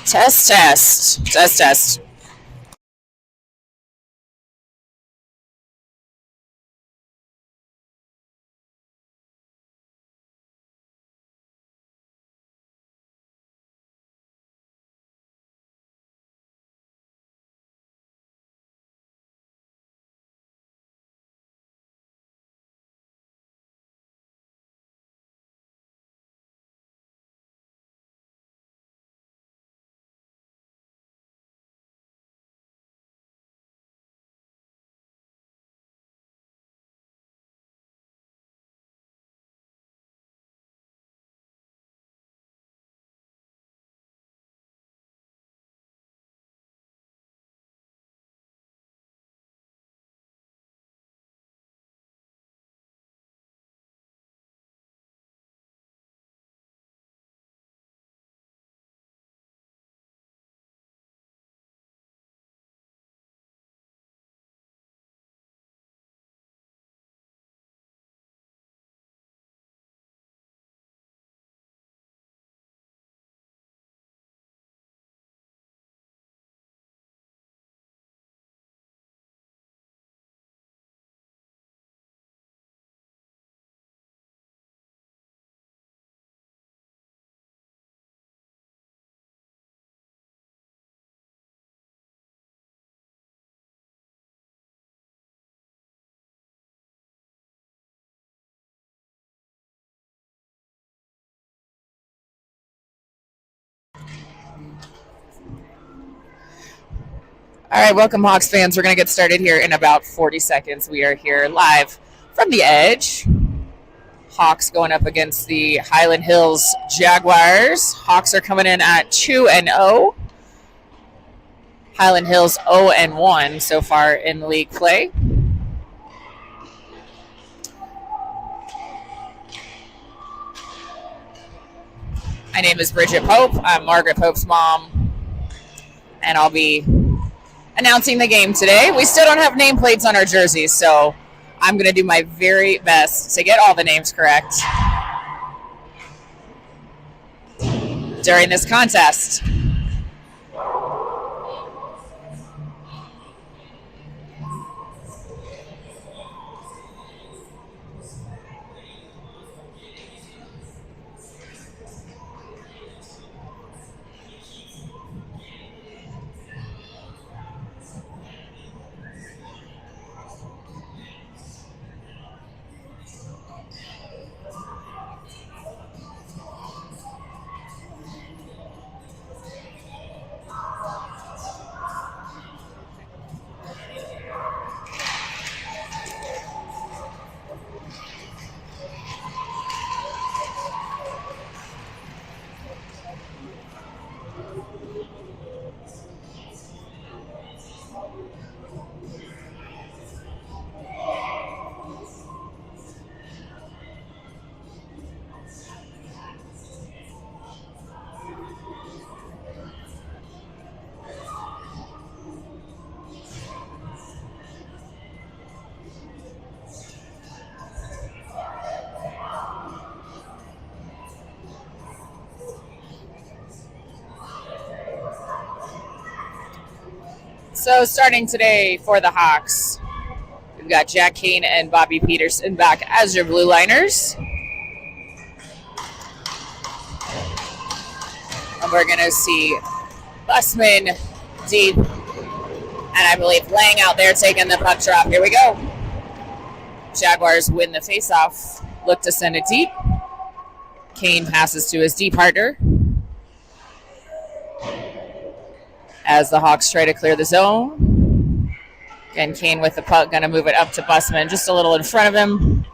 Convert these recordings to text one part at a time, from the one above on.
Test, test, test, test. All right, welcome, Hawks fans. We're going to get started here in about 40 seconds. We are here live from the Edge. Hawks going up against the Highland Hills Jaguars. Hawks are coming in at 2-0. Highland Hills 0-1 so far in league play. My name is Bridget Pope. I'm Margaret Pope's mom, and I'll be announcing the game today. We still don't have nameplates on our jerseys, so I'm going to do my very best to get all the names correct during this contest. So starting today for the Hawks, we've got Jack Kane and Bobby Peterson back as your blue liners. And we're going to see Busman deep, and I believe Lang out there taking the puck drop. Here we go. Jaguars win the faceoff. Look to send it deep. Kane passes to his deep partner as the Hawks try to clear the zone. Again, Kane with the puck, going to move it up to Busman, just a little in front of him.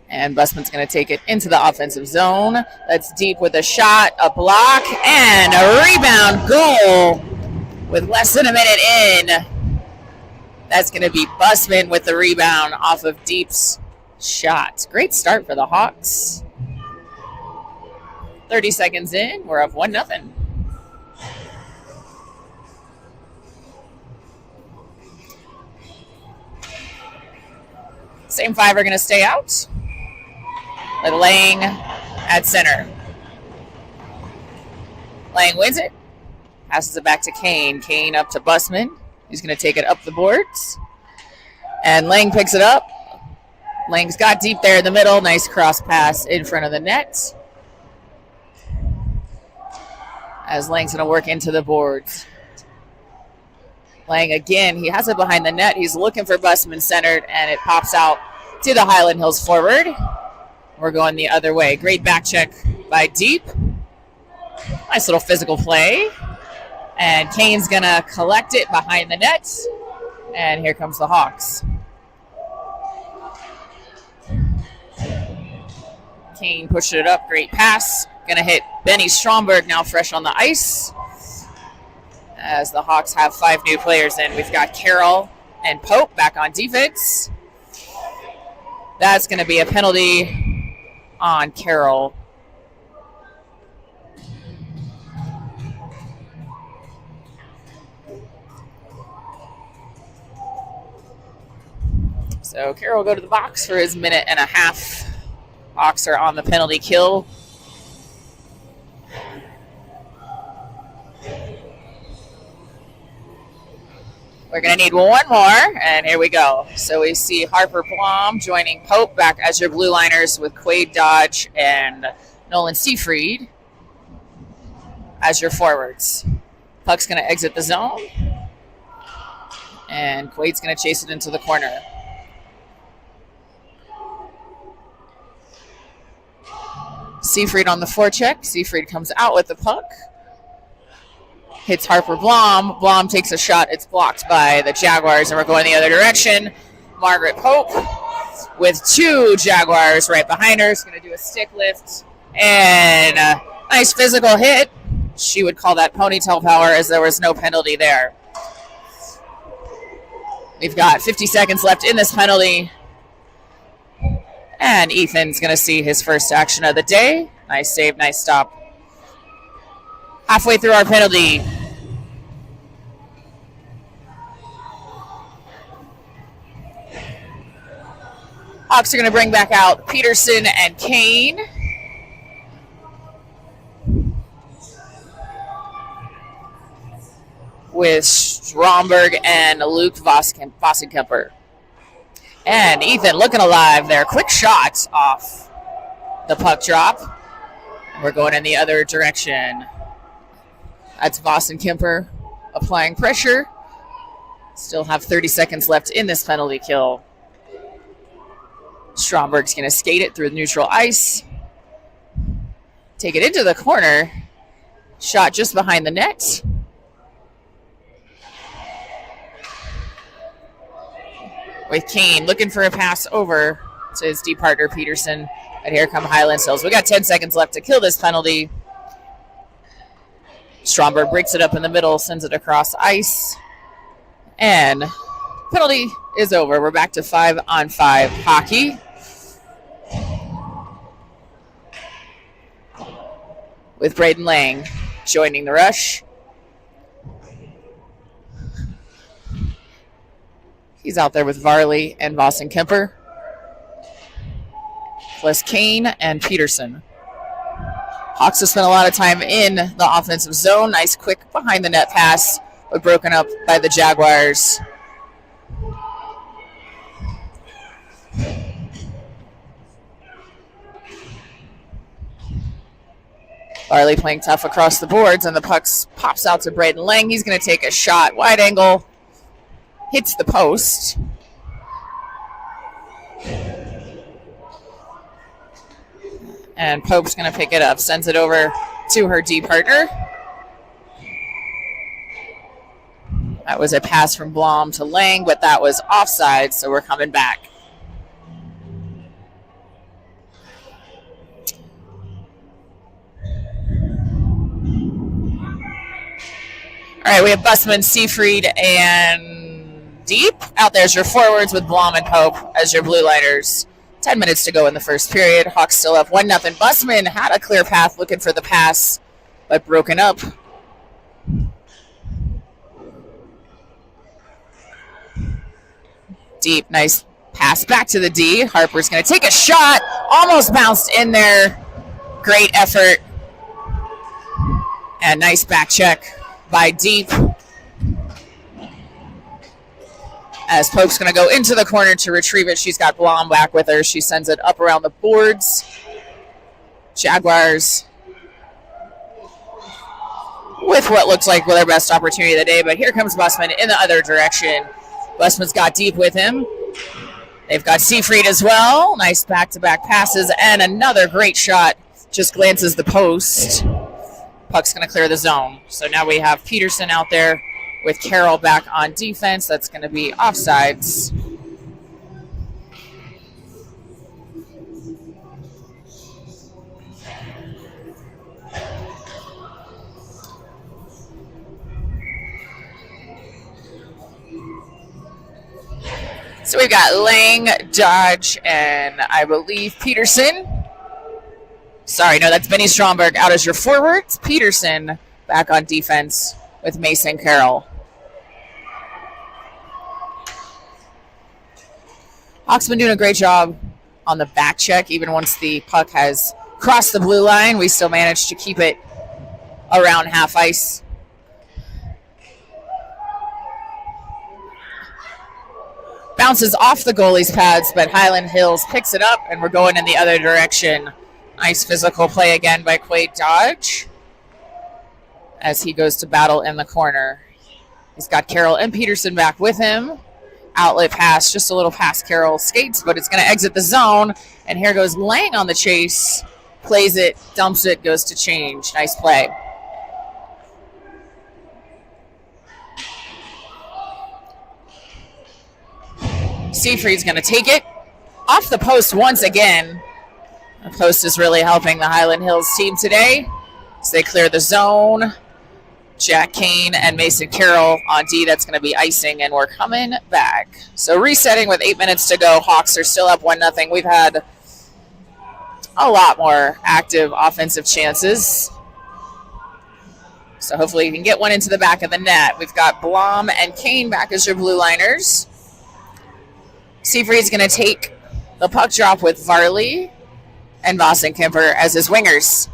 And Busman's going to take it into the offensive zone. That's deep with a shot, a block, and a rebound goal with less than a minute in. That's going to be Busman with the rebound off of Deep's shot. Great start for the Hawks. 30 seconds in, we're up 1-0. Same five are going to stay out. Lang at center. Lang wins it. Passes it back to Kane. Kane up to Busman. He's going to take it up the boards. And Lang picks it up. Lang's got deep there in the middle. Nice cross pass in front of the net. As Lang's going to work into the boards. Lang again, he has it behind the net. He's looking for Busman centered, and it pops out to the Hyland Hills forward. We're going the other way. Great back check by Deep. Nice little physical play. And Kane's going to collect it behind the net. And here comes the Hawks. Kane pushed it up. Great pass. Going to hit Benny Stromberg, now fresh on the ice. As the Hawks have 5 new players in. We've got Carroll and Pope back on defense. That's going to be a penalty on Carroll. So Carroll will go to the box for his minute and a half. Hawks are on the penalty kill. We're going to need one more, and here we go. So we see Harper Blom joining Pope back as your blue liners with Quade Dodge and Nolan Seafried as your forwards. Puck's going to exit the zone, and Quade's going to chase it into the corner. Seafried on the forecheck. Seafried comes out with the puck. Hits Harper Blom. Blom takes a shot. It's blocked by the Jaguars, and we're going the other direction. Margaret Pope with 2 Jaguars right behind her is going to do a stick lift and a nice physical hit. She would call that ponytail power, as there was no penalty there. We've got 50 seconds left in this penalty. And Ethan's going to see his first action of the day. Nice save, nice stop. Halfway through our penalty. Hawks are going to bring back out Peterson and Kane. With Stromberg and Luke Vossenkemper. And Ethan looking alive there. Quick shot off the puck drop. We're going in the other direction. That's Vossenkemper applying pressure. Still have 30 seconds left in this penalty kill. Stromberg's going to skate it through the neutral ice. Take it into the corner. Shot just behind the net. With Kane looking for a pass over to his deep partner Peterson. And here come Hyland Hills. We got 10 seconds left to kill this penalty. Stromberg breaks it up in the middle, sends it across ice. And penalty is over. We're back to 5-on-5 hockey. With Braden Lang joining the rush. He's out there with Varley and Vossenkemper. Plus Kane and Peterson. Hawks have spent a lot of time in the offensive zone. Nice quick behind the net pass, but broken up by the Jaguars. Varley playing tough across the boards, and the puck pops out to Braden Lang. He's going to take a shot, wide angle, hits the post. And Pope's going to pick it up, sends it over to her D partner. That was a pass from Blom to Lang, but that was offside, so we're coming back. All right, we have Busman, Seafried, and Deep. Out there's your forwards with Blom and Pope as your blue liners. 10 minutes to go in the first period. Hawks still up 1-0. Busman had a clear path looking for the pass, but broken up. Deep, nice pass back to the D. Harper's going to take a shot. Almost bounced in there. Great effort. And nice back check by Deep. As Pope's going to go into the corner to retrieve it. She's got Blom back with her. She sends it up around the boards. Jaguars with what looks like their best opportunity of the day, but here comes Bussman in the other direction. Bussman's got Deep with him. They've got Seafried as well. Nice back-to-back passes, and another great shot. Just glances the post. Puck's going to clear the zone. So now we have Peterson out there with Carroll back on defense. That's going to be offsides. So we've got Lang, Dodge, and I believe Peterson. Sorry, no, that's Benny Stromberg out as your forwards. Peterson back on defense with Mason Carroll. Hawks been doing a great job on the back check. Even once the puck has crossed the blue line, we still managed to keep it around half ice. Bounces off the goalie's pads, but Highland Hills picks it up, and we're going in the other direction. Nice physical play again by Quade Dodge as he goes to battle in the corner. He's got Carroll and Peterson back with him. Outlet pass, just a little past Carroll skates, but it's going to exit the zone. And here goes Lang on the chase. Plays it, dumps it, goes to change. Nice play. Seafried's going to take it off the post once again. The post is really helping the Highland Hills team today as they clear the zone. Jack Kane and Mason Carroll on D. That's going to be icing, and we're coming back. So resetting with 8 minutes to go. Hawks are still up 1-0. We've had a lot more active offensive chances. So hopefully you can get one into the back of the net. We've got Blom and Kane back as your blue liners. Seafried's going to take the puck drop with Varley and Boston Kemper as his wingers.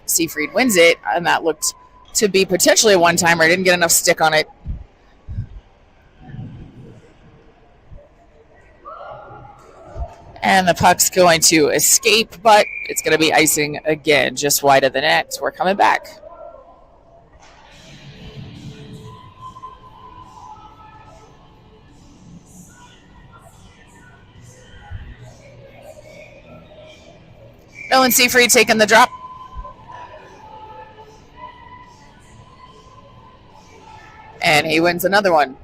Seafried wins it, and that looked to be potentially a one-timer. Didn't get enough stick on it. And the puck's going to escape, but it's going to be icing again, just wide of the net. We're coming back. Nolan Seafried taking the drop. And he wins another one.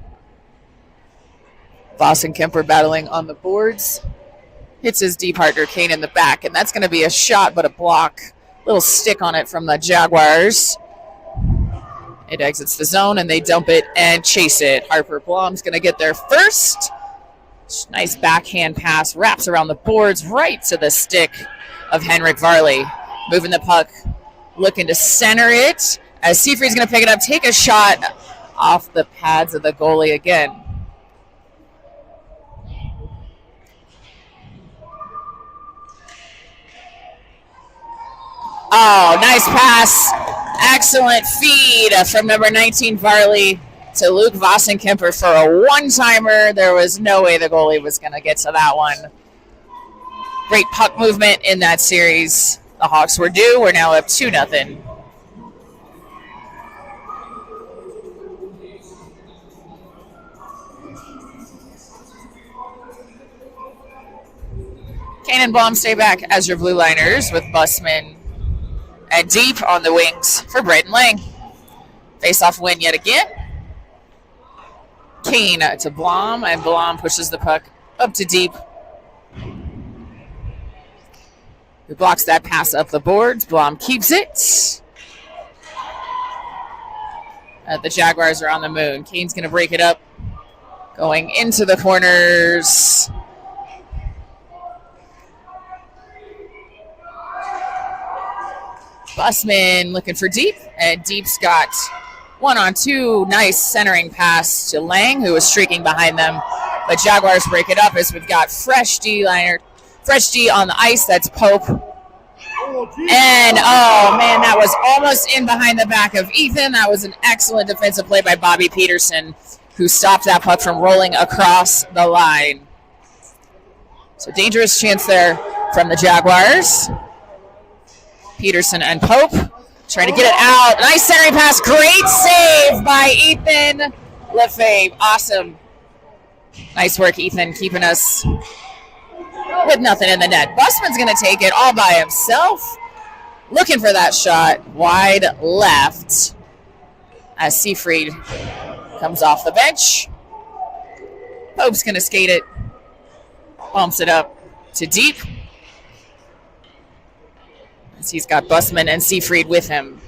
Boston Kemper battling on the boards. Hits his D partner, Kane, in the back. And that's going to be a shot, but a block. Little stick on it from the Jaguars. It exits the zone, and they dump it and chase it. Harper Blom's going to get there first. Nice backhand pass. Wraps around the boards right to the stick of Henrik Varley. Moving the puck. Looking to center it. As Seafried's going to pick it up. Take a shot off the pads of the goalie again. Oh, nice pass. Excellent feed from number 19, Varley, to Luke Vossen-Kemper for a one-timer. There was no way the goalie was going to get to that one. Great puck movement in that series. The Hawks were due. We're now up 2-0. Kane and Blom stay back as your blue liners with Bussman and Deep on the wings for Braden Lang. Face-off win yet again. Kane to Blom, and Blom pushes the puck up to Deep, who blocks that pass up the boards. Blom keeps it. The Jaguars are on the moon. Kane's going to break it up, going into the corners. Bussman looking for Deep, and Deep's got 1-on-2. Nice centering pass to Lang, who was streaking behind them. But Jaguars break it up as we've got fresh D on the ice. That's Pope And, oh, man, that was almost in behind the back of Ethan. That was an excellent defensive play by Bobby Peterson, who stopped that puck from rolling across the line. So dangerous chance there from the Jaguars. Peterson and Pope trying to get it out. Nice centering pass. Great save by Ethan Lefebvre. Awesome. Nice work, Ethan, keeping us with nothing in the net. Busman's going to take it all by himself. Looking for that shot. Wide left as Seafried comes off the bench. Pope's going to skate it. Bumps it up to deep. As he's got Busman and Seafried with him.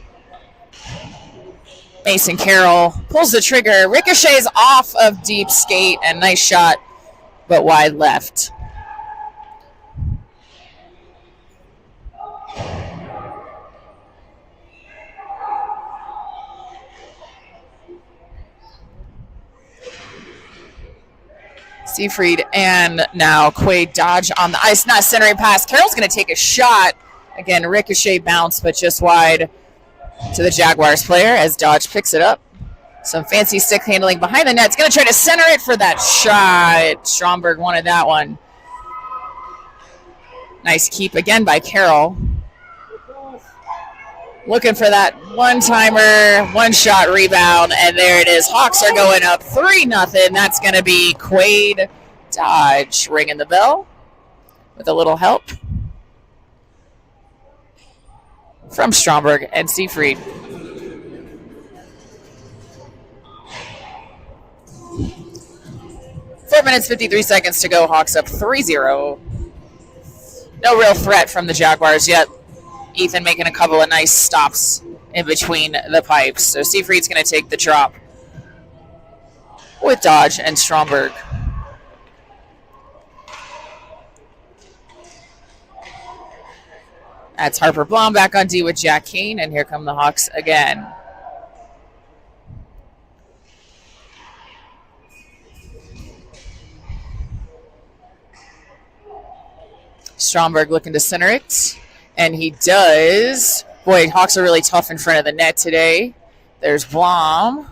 Mason Carroll pulls the trigger. Ricochets off of deep skate and nice shot, but wide left. Seafried and now Quaid dodge on the ice. Not centering pass. Carroll's going to take a shot. Again, ricochet bounce, but just wide to the Jaguars player as Dodge picks it up. Some fancy stick handling behind the net. It's going to try to center it for that shot. Stromberg wanted that one. Nice keep again by Carroll. Looking for that one-timer, one-shot rebound, and there it is. Hawks are going up 3-0. That's going to be Quaid Dodge ringing the bell with a little help from Stromberg and Seafried. Four minutes, 53 seconds to go. Hawks up 3-0. No real threat from the Jaguars yet. Ethan making a couple of nice stops in between the pipes. So Seafried's going to take the drop with Dodge and Stromberg. That's Harper Blom back on D with Jack Kane, and here come the Hawks again. Stromberg looking to center it, and he does. Boy, Hawks are really tough in front of the net today. There's Blom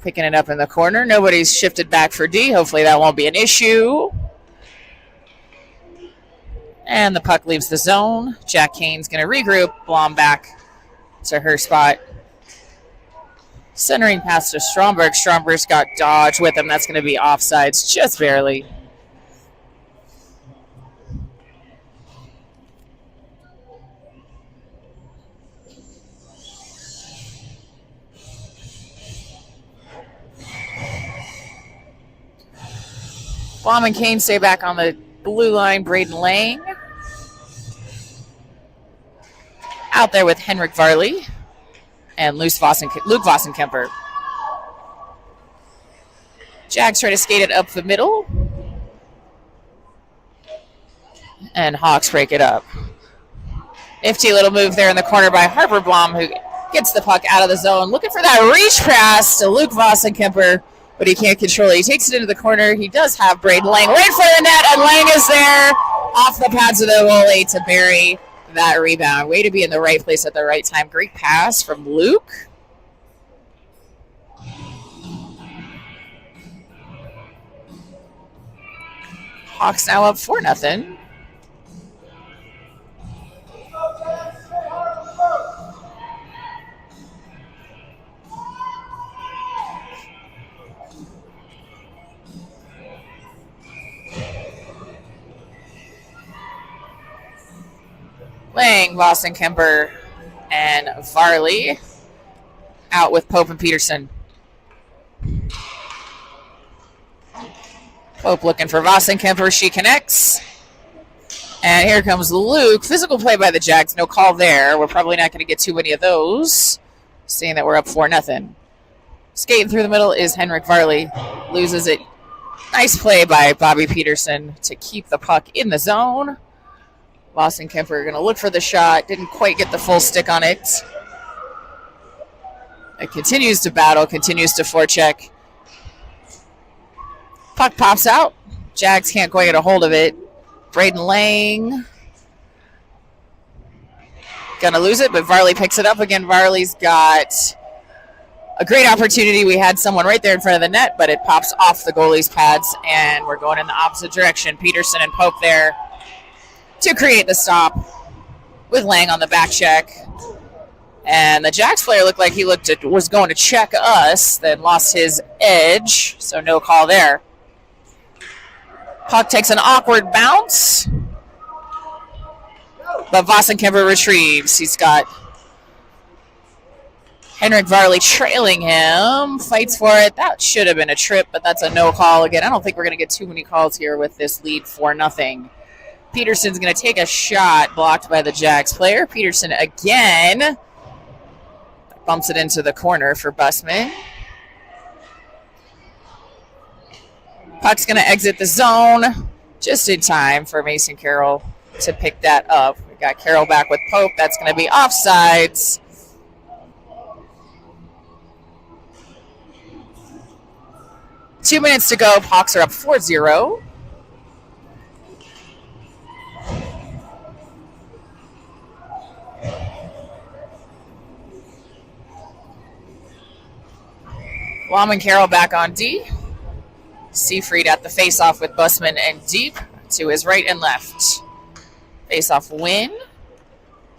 picking it up in the corner. Nobody's shifted back for D. Hopefully that won't be an issue. And the puck leaves the zone. Jack Kane's going to regroup. Blom back to her spot. Centering pass to Stromberg. Stromberg's got Dodge with him. That's going to be offsides just barely. Blom and Kane stay back on the blue line. Braden Lang out there with Henrik Varley and Luke Vossenkemper. Jags try to skate it up the middle, and Hawks break it up. Nifty little move there in the corner by Harper Blom, who gets the puck out of the zone. Looking for that reach pass to Luke Vossenkemper, but he can't control it. He takes it into the corner. He does have Braden Lang right in front of the net, and Lang is there off the pads of the goalie to bury that rebound. Way to be in the right place at the right time. Great pass from Luke. Hawks now up 4-0. Lang, Vossenkemper, and Varley out with Pope and Peterson. Pope looking for Vossenkemper. She connects. And here comes Luke. Physical play by the Jags. No call there. We're probably not going to get too many of those, seeing that we're up 4-0. Skating through the middle is Henrik Varley. Loses it. Nice play by Bobby Peterson to keep the puck in the zone. Vossenkemper going to look for the shot. Didn't quite get the full stick on it. It continues to battle, continues to forecheck. Puck pops out. Jags can't quite get a hold of it. Braden Lang Gonna lose it, but Varley picks it up again. Varley's got a great opportunity. We had someone right there in front of the net, but it pops off the goalie's pads, and we're going in the opposite direction. Peterson and Pope there to create the stop with Lang on the back check. And the Jacks player looked like he was going to check us, then lost his edge, so no call there. Puck takes an awkward bounce, but Vosenkemper retrieves. He's got Henrik Varley trailing him, fights for it. That should have been a trip, but that's a no call again. I don't think we're going to get too many calls here with this lead 4-0. Peterson's going to take a shot, blocked by the Jacks player. Peterson again bumps it into the corner for Busman. Puck's going to exit the zone just in time for Mason Carroll to pick that up. We got Carroll back with Pope. That's going to be offsides. Two minutes to go. Hawks are up 4-0. Blom and Carroll back on D. Seafried at the face-off with Busman and Deep to his right and left. Face-off win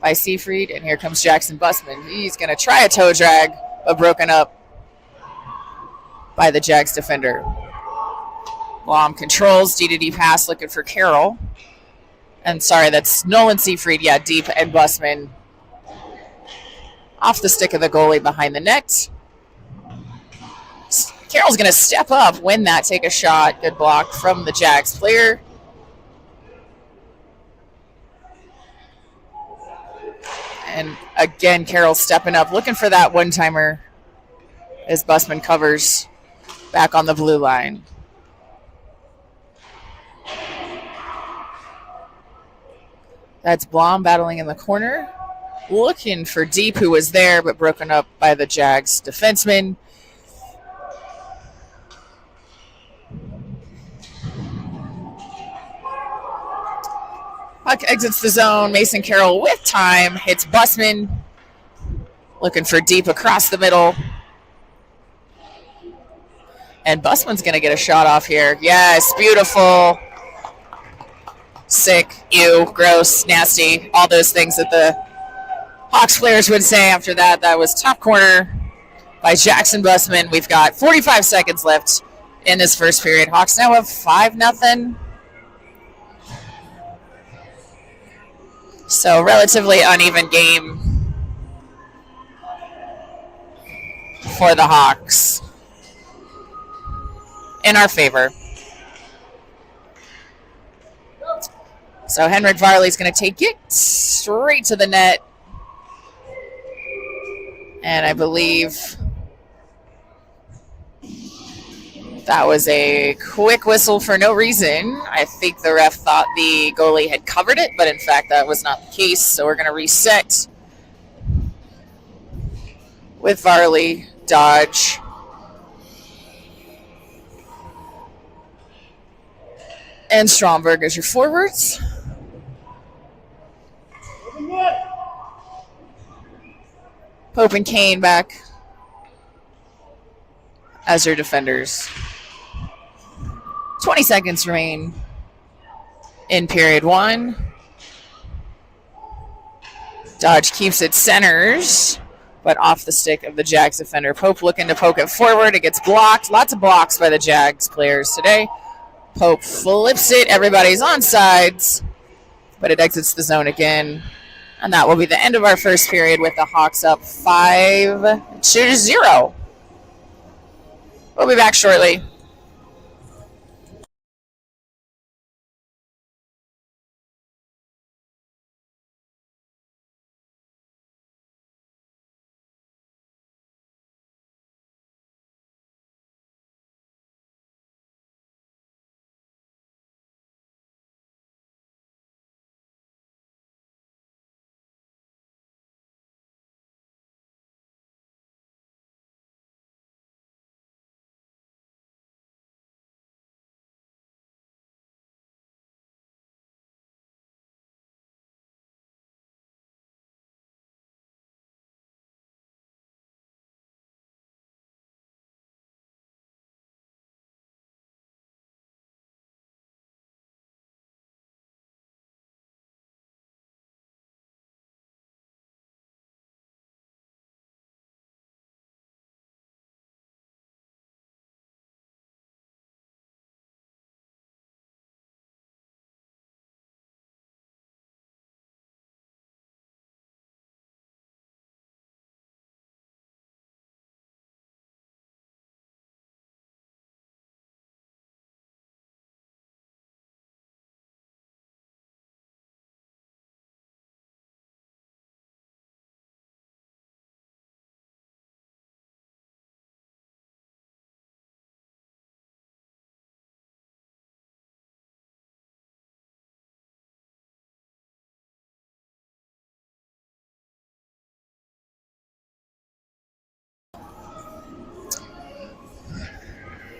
by Seafried, and here comes Jackson Busman. He's going to try a toe drag, but broken up by the Jags defender. Blom controls D-to-D pass, looking for Carroll. And sorry, that's Nolan Seafried. Yeah, Deep and Busman off the stick of the goalie behind the net. Carroll's going to step up, win that, take a shot. Good block from the Jags player. And again, Carroll stepping up, looking for that one-timer as Busman covers back on the blue line. That's Blom battling in the corner, looking for Deep, who was there, but broken up by the Jags defenseman. Puck exits the zone. Mason Carroll with time hits Busman. Looking for Deep across the middle. And Busman's going to get a shot off here. Yes, beautiful. Sick, ew, gross, nasty. All those things that the Hawks players would say after that. That was top corner by Jackson Busman. We've got 45 seconds left in this first period. Hawks now have 5-0. So relatively uneven game for the Hawks in our favor. So Henrik Varley's going to take it straight to the net. And I believe that was a quick whistle for no reason. I think the ref thought the goalie had covered it, but in fact that was not the case. So we're going to reset with Varley, Dodge, and Stromberg as your forwards. Pope and Kane back as your defenders. 20 seconds remain in period one. Dodge keeps it centers, but off the stick of the Jags defender. Pope looking to poke it forward. It gets blocked. Lots of blocks by the Jags players today. Pope flips it. Everybody's on sides, but it exits the zone again. And that will be the end of our first period with the Hawks up 5-0. We'll be back shortly.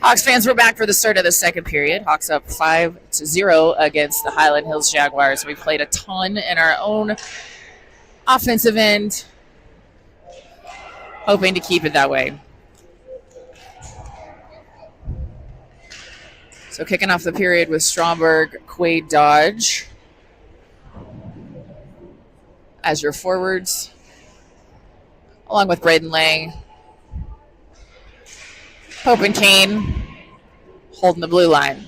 Hawks fans, we're back for the start of the second period. Hawks up 5-0 against the Highland Hills Jaguars. We played a ton in our own offensive end, hoping to keep it that way. So kicking off the period with Stromberg, Quaid, Dodge as your forwards, along with Braden Lang. Pope and Kane holding the blue line.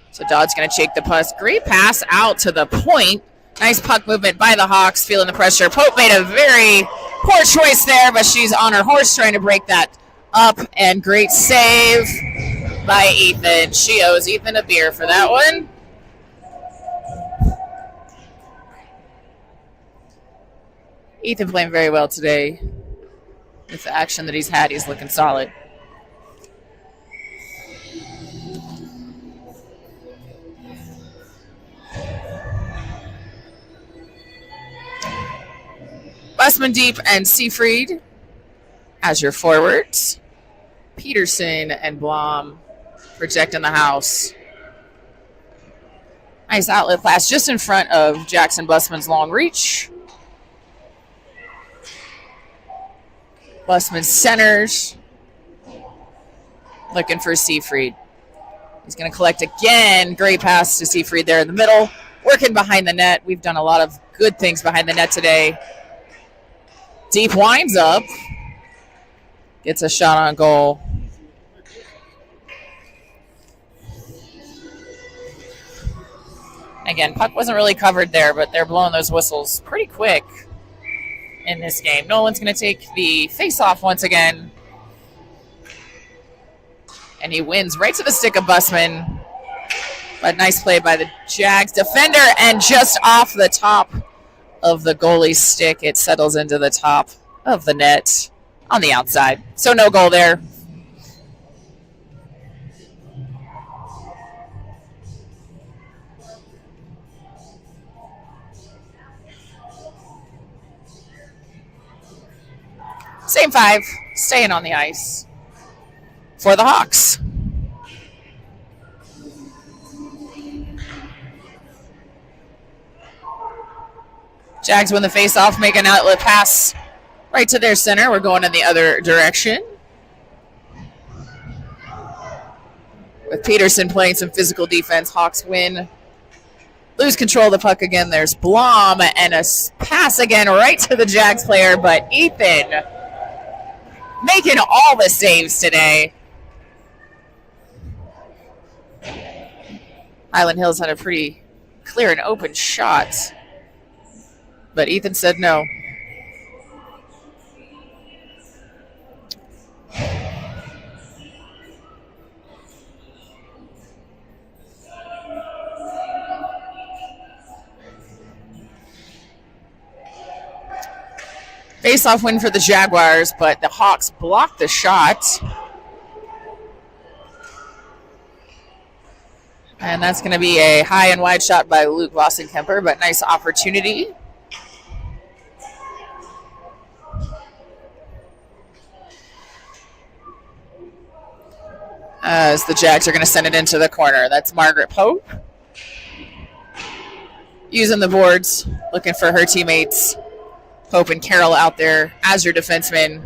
So Dodd's going to shake the puck. Great pass out to the point. Nice puck movement by the Hawks, feeling the pressure. Pope made a very poor choice there, but she's on her horse trying to break that up. And great save by Ethan. She owes Ethan a beer for that one. Ethan playing very well today. With the action that he's had, he's looking solid. Busman Deep and Seafried as your forwards. Peterson and Blom protecting the house. Nice outlet pass just in front of Jackson Busman's long reach. Busman centers. Looking for Seafried. He's going to collect again. Great pass to Seafried there in the middle. Working behind the net. We've done a lot of good things behind the net today. Deep winds up. Gets a shot on goal. Again, puck wasn't really covered there, but they're blowing those whistles pretty quick in this game. Nolan's going to take the face-off once again. And he wins right to the stick of Busman. But nice play by the Jags defender, and just off the top of the goalie's stick, it settles into the top of the net on the outside. So no goal there. Same five, staying on the ice for the Hawks. Jags win the face-off, make an outlet pass right to their center. We're going in the other direction. With Peterson playing some physical defense, Hawks win. Lose control of the puck again. There's Blom, and a pass again right to the Jags player, but Ethan making all the saves today. Highland Hills had a pretty clear and open shot, but Ethan said no. Face-off win for the Jaguars, but the Hawks blocked the shot. And that's going to be a high and wide shot by Luke Vossen-Kemper, but nice opportunity. As the Jags are going to send it into the corner. That's Margaret Pope. Using the boards, looking for her teammates. Pope and Carroll out there as your defensemen.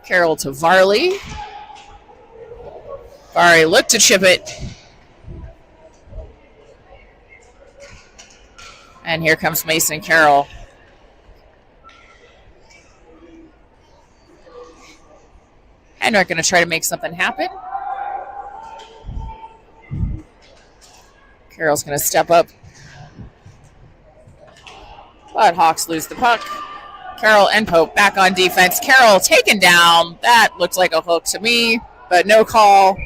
Carroll to Varley. Varley looked to chip it. And here comes Mason Carroll. And we're going to try to make something happen. Carroll's going to step up. But Hawks lose the puck. Carroll and Pope back on defense. Carroll taken down. That looked like a hook to me, but no call.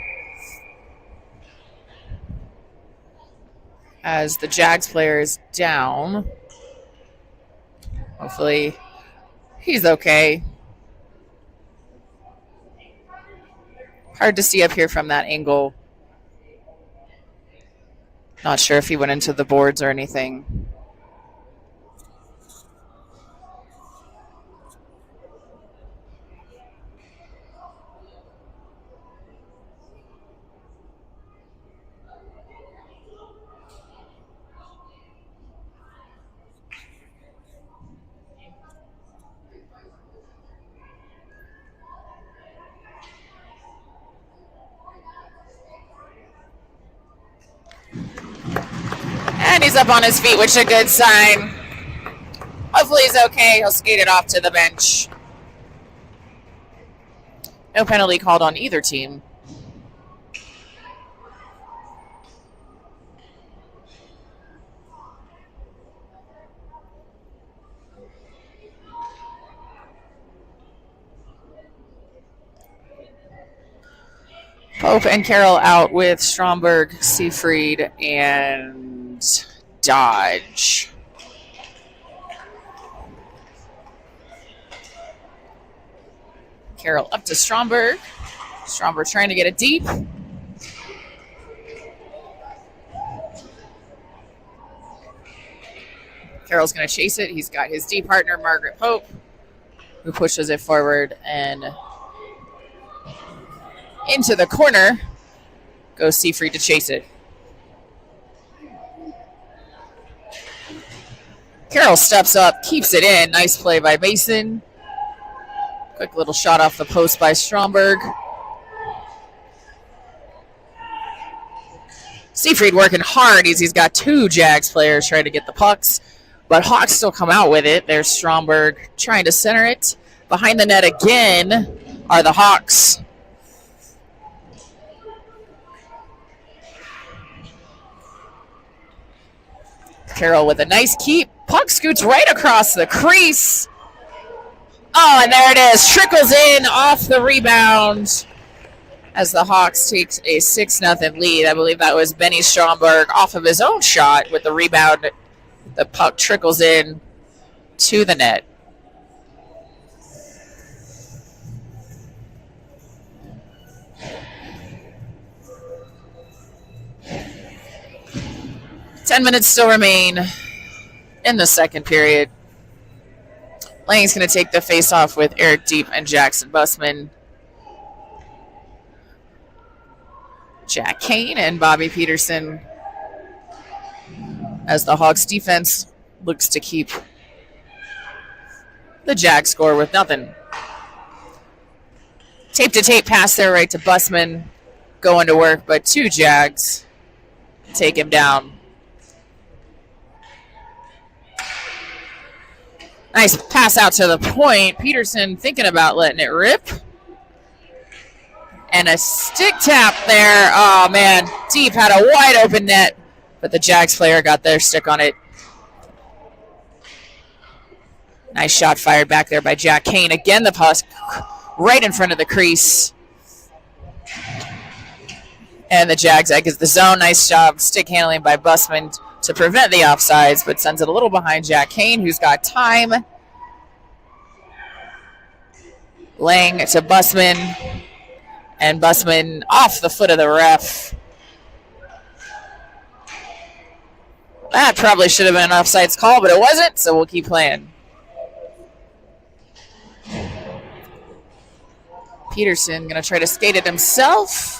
As the Jags player is down. Hopefully he's okay. Hard to see up here from that angle. Not sure if he went into the boards or anything. He's up on his feet, which is a good sign. Hopefully he's okay. He'll skate it off to the bench. No penalty called on either team. Pope and Carroll out with Stromberg, Seafried, and Dodge. Carroll up to Stromberg. Stromberg trying to get it deep. Carroll's going to chase it. He's got his D partner, Margaret Pope, who pushes it forward and into the corner. Goes Seafried to chase it. Carroll steps up, keeps it in. Nice play by Mason. Quick little shot off the post by Stromberg. Seafried working hard. He's got two Jags players trying to get the pucks, but Hawks still come out with it. There's Stromberg trying to center it. Behind the net again are the Hawks. Carroll with a nice keep. Puck scoots right across the crease. Oh, and there it is. Trickles in off the rebound as the Hawks takes a 6-0 lead. I believe that was Benny Stromberg off of his own shot with the rebound. The puck trickles in to the net. Ten minutes still remain in the second period. Lang's going to take the face-off with Eric Deep and Jackson Bussman. Jack Kane and Bobby Peterson as the Hawks defense looks to keep the Jag score with nothing. Tape-to-tape pass there right to Bussman, going to work, but two Jags take him down. Nice pass out to the point. Peterson thinking about letting it rip. And a stick tap there. Oh, man. Deep had a wide open net, but the Jags player got their stick on it. Nice shot fired back there by Jack Kane. Again, the puck right in front of the crease. And the Jags exit the zone. Nice job. Stick handling by Bussman to prevent the offsides, but sends it a little behind Jack Kane, who's got time. Lang to Bussman, and Bussman off the foot of the ref. That probably should have been an offsides call, but it wasn't, so we'll keep playing. Peterson going to try to skate it himself.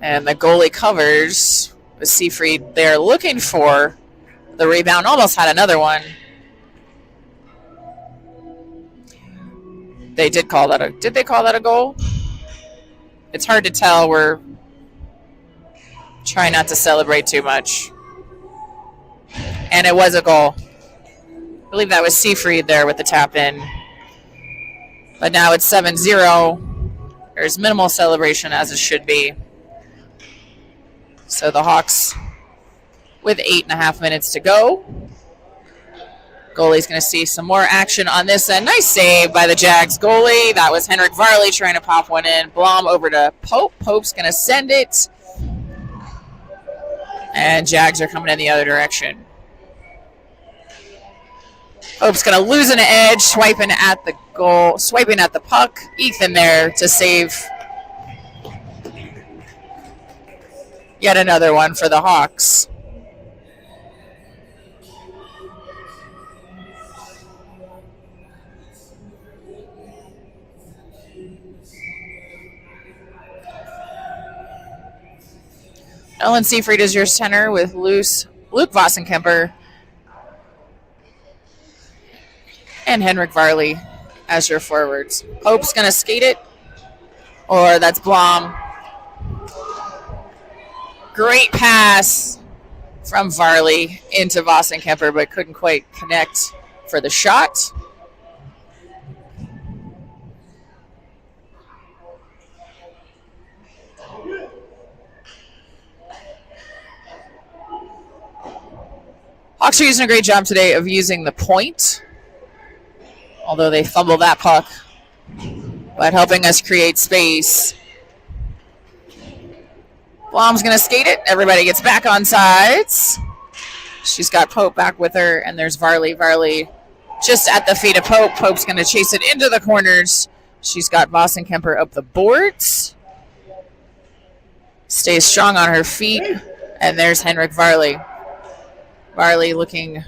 And the goalie covers with Seafried there looking for the rebound. Almost had another one. They did call that did they call that a goal? It's hard to tell. We're trying not to celebrate too much. And it was a goal. I believe that was Seafried there with the tap in. But now it's 7-0. There's minimal celebration as it should be. So the Hawks with 8.5 minutes to go. Goalie's going to see some more action on this end. Nice save by the Jags goalie. That was Henrik Varley trying to pop one in. Blom over to Pope. Pope's going to send it. And Jags are coming in the other direction. Pope's going to lose an edge, swiping at the goal, swiping at the puck. Ethan there to save yet another one for the Hawks. Ellen Seafried is your center with Luke Vossenkemper and Henrik Varley as your forwards. Pope's going to skate it, or that's Blom. Great pass from Varley into Vossen Kemper, but couldn't quite connect for the shot. Hawks are using a great job today of using the point, although they fumble that puck, but helping us create space. Blom's going to skate it. Everybody gets back on sides. She's got Pope back with her, and there's Varley. Varley just at the feet of Pope. Pope's going to chase it into the corners. She's got Vossen Kemper up the boards. Stays strong on her feet, and there's Henrik Varley. Varley looking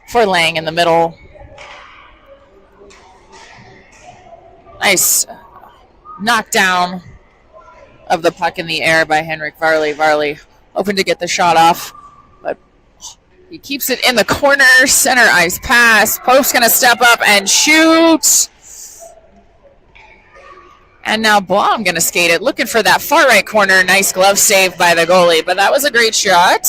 for Lang in the middle. Nice knockdown of the puck in the air by Henrik Varley. Varley hoping to get the shot off, but he keeps it in the corner. Center ice pass. Pope's going to step up and shoot. And now Blom going to skate it, looking for that far right corner. Nice glove save by the goalie, but that was a great shot.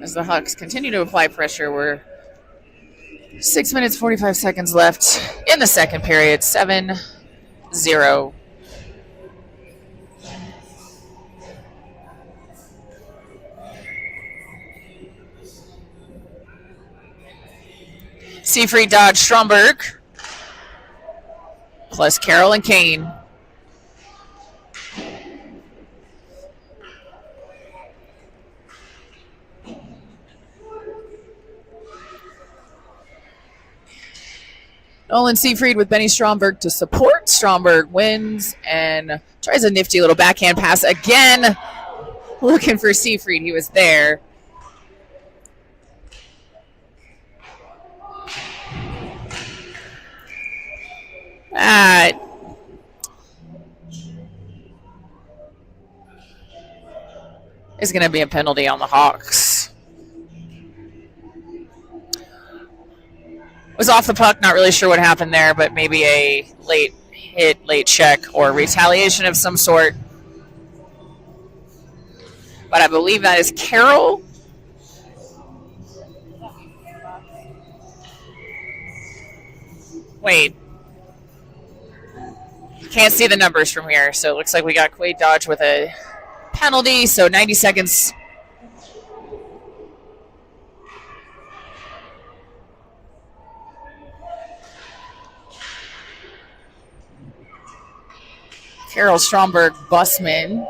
As the Hawks continue to apply pressure, we're 6 minutes, 45 seconds left in the second period, 7-0. Seafried, Dodge, Stromberg, plus Carroll and Kane. Nolan Seafried with Benny Stromberg to support. Stromberg wins and tries a nifty little backhand pass again. Looking for Seafried. He was there. That is going to be a penalty on the Hawks. Was off the puck, not really sure what happened there, but maybe a late hit, late check, or retaliation of some sort. But I believe that is Carroll. Wait. Can't see the numbers from here, so it looks like we got Quade Dodge with a penalty, so 90 seconds. Carroll, Stromberg, Bussman,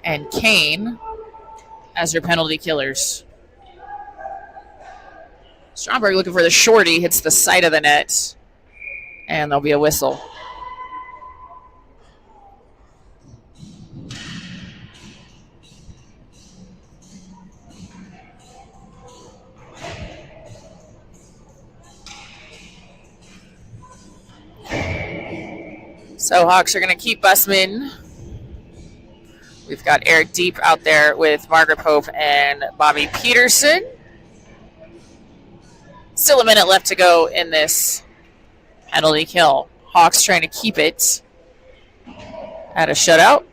and Kane as your penalty killers. Stromberg looking for the shorty, hits the side of the net, and there'll be a whistle. So Hawks are going to keep Bussman. We've got Eric Deep out there with Margaret Pope and Bobby Peterson. Still a minute left to go in this penalty kill. Hawks trying to keep it at a shutout.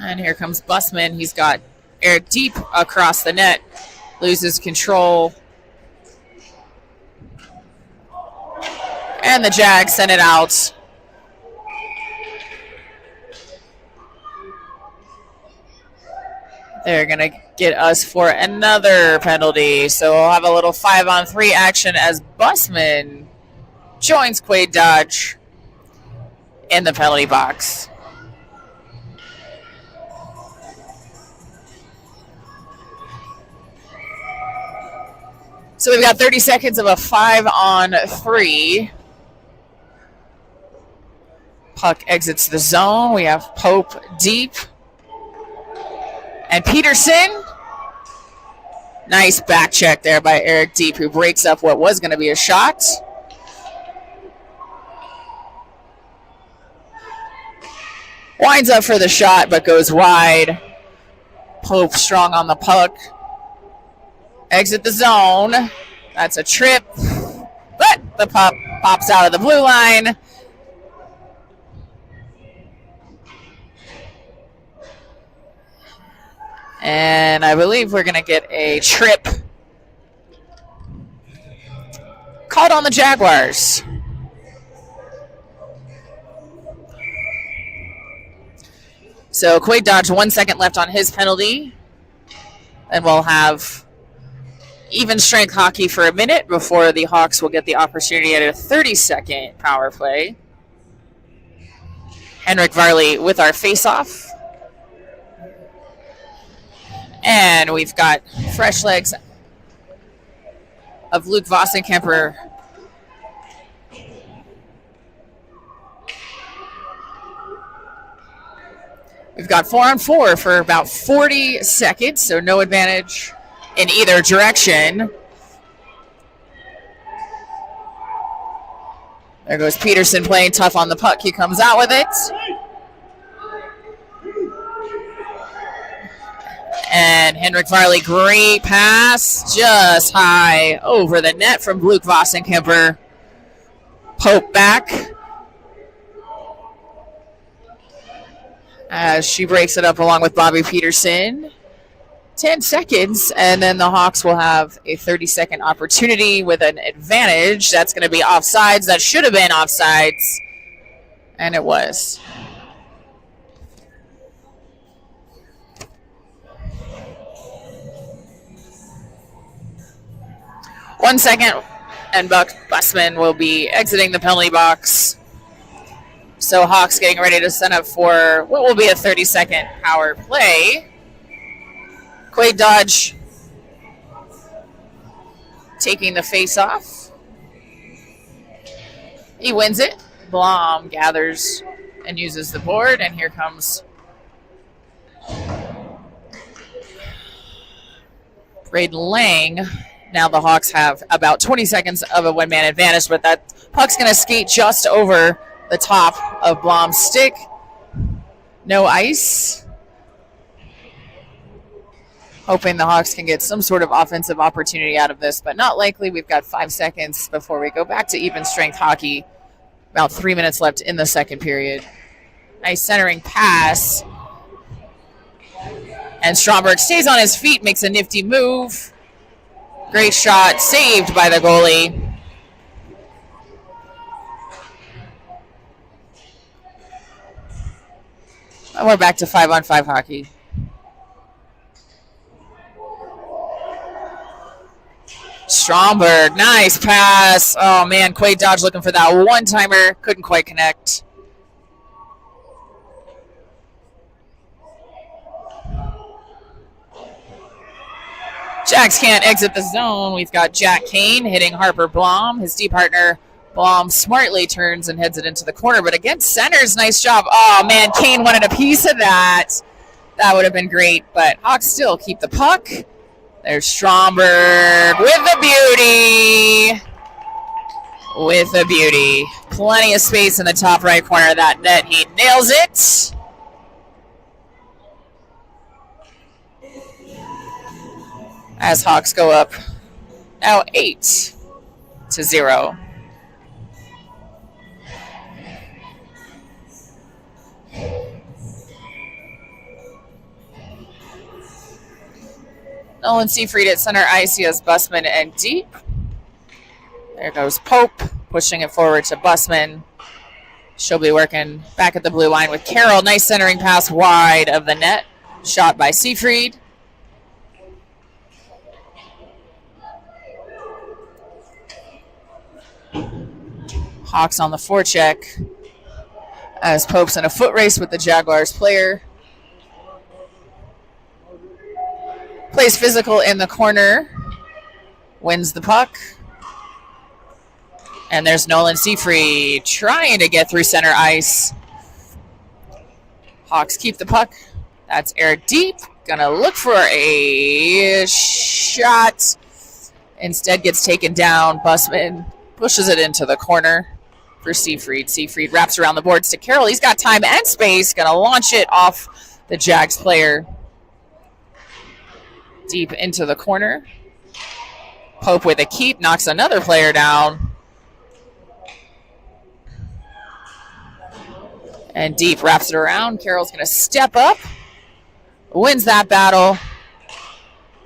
And here comes Bussman. He's got Eric Deep across the net. Loses control. And the Jags send it out. They're going to get us for another penalty. So we'll have a little 5-on-3 action as Bussman joins Quade Dodge in the penalty box. So we've got 30 seconds of a 5-on-3. Puck exits the zone. We have Pope deep. And Peterson. Nice back check there by Eric Deep, who breaks up what was going to be a shot. Winds up for the shot, but goes wide. Pope strong on the puck. Exit the zone. That's a trip. But the puck pops out of the blue line. And I believe we're going to get a trip called on the Jaguars. So Quade Dodge, 1 second left on his penalty. And we'll have even strength hockey for a minute before the Hawks will get the opportunity at a 30-second power play. Henrik Varley with our face-off. And we've got fresh legs of Luke Vossenkemper. We've got 4-on-4 for about 40 seconds, so no advantage in either direction. There goes Peterson playing tough on the puck. He comes out with it. And Henrik Varley, great pass, just high over the net from Luke Vossenkemper. Pope back as she breaks it up along with Bobby Peterson. 10 seconds, and then the Hawks will have a 30-second opportunity with an advantage. That's going to be offsides. That should have been offsides, and it was. One second, and Buck Busman will be exiting the penalty box. So Hawks getting ready to set up for what will be a 30-second power play. Quade Dodge taking the face-off. He wins it. Blom gathers and uses the board, and here comes Braden Lang. Now the Hawks have about 20 seconds of a one-man advantage, but that puck's going to skate just over the top of Blom's stick. No ice. Hoping the Hawks can get some sort of offensive opportunity out of this, but not likely. We've got 5 seconds before we go back to even strength hockey. About 3 minutes left in the second period. Nice centering pass. And Stromberg stays on his feet, makes a nifty move. Great shot, saved by the goalie. And we're back to 5-on-5 hockey. Stromberg, nice pass. Oh, man, Quade Dodge looking for that one-timer. Couldn't quite connect. Jacks can't exit the zone. We've got Jack Kane hitting Harper Blom. His D partner, Blom, smartly turns and heads it into the corner. But against centers, nice job. Oh, man, Kane wanted a piece of that. That would have been great. But Hawks still keep the puck. There's Stromberg with the beauty. With the beauty. Plenty of space in the top right corner of that net. He nails it. As Hawks go up now 8-0. Nolan Seafried at center ice. He has Busman and deep. There goes Pope, pushing it forward to Busman. She'll be working back at the blue line with Carroll. Nice centering pass wide of the net. Shot by Seafried. Hawks on the forecheck as Pope's in a foot race with the Jaguars player. Plays physical in the corner. Wins the puck. And there's Nolan Seafried trying to get through center ice. Hawks keep the puck. That's air deep. Gonna look for a shot. Instead gets taken down. Busman pushes it into the corner for Seafried. Seafried wraps around the boards to Carroll. He's got time and space. Gonna launch it off the Jags player. Deep into the corner. Pope with a keep, knocks another player down. And Deep wraps it around. Carroll's going to step up. Wins that battle.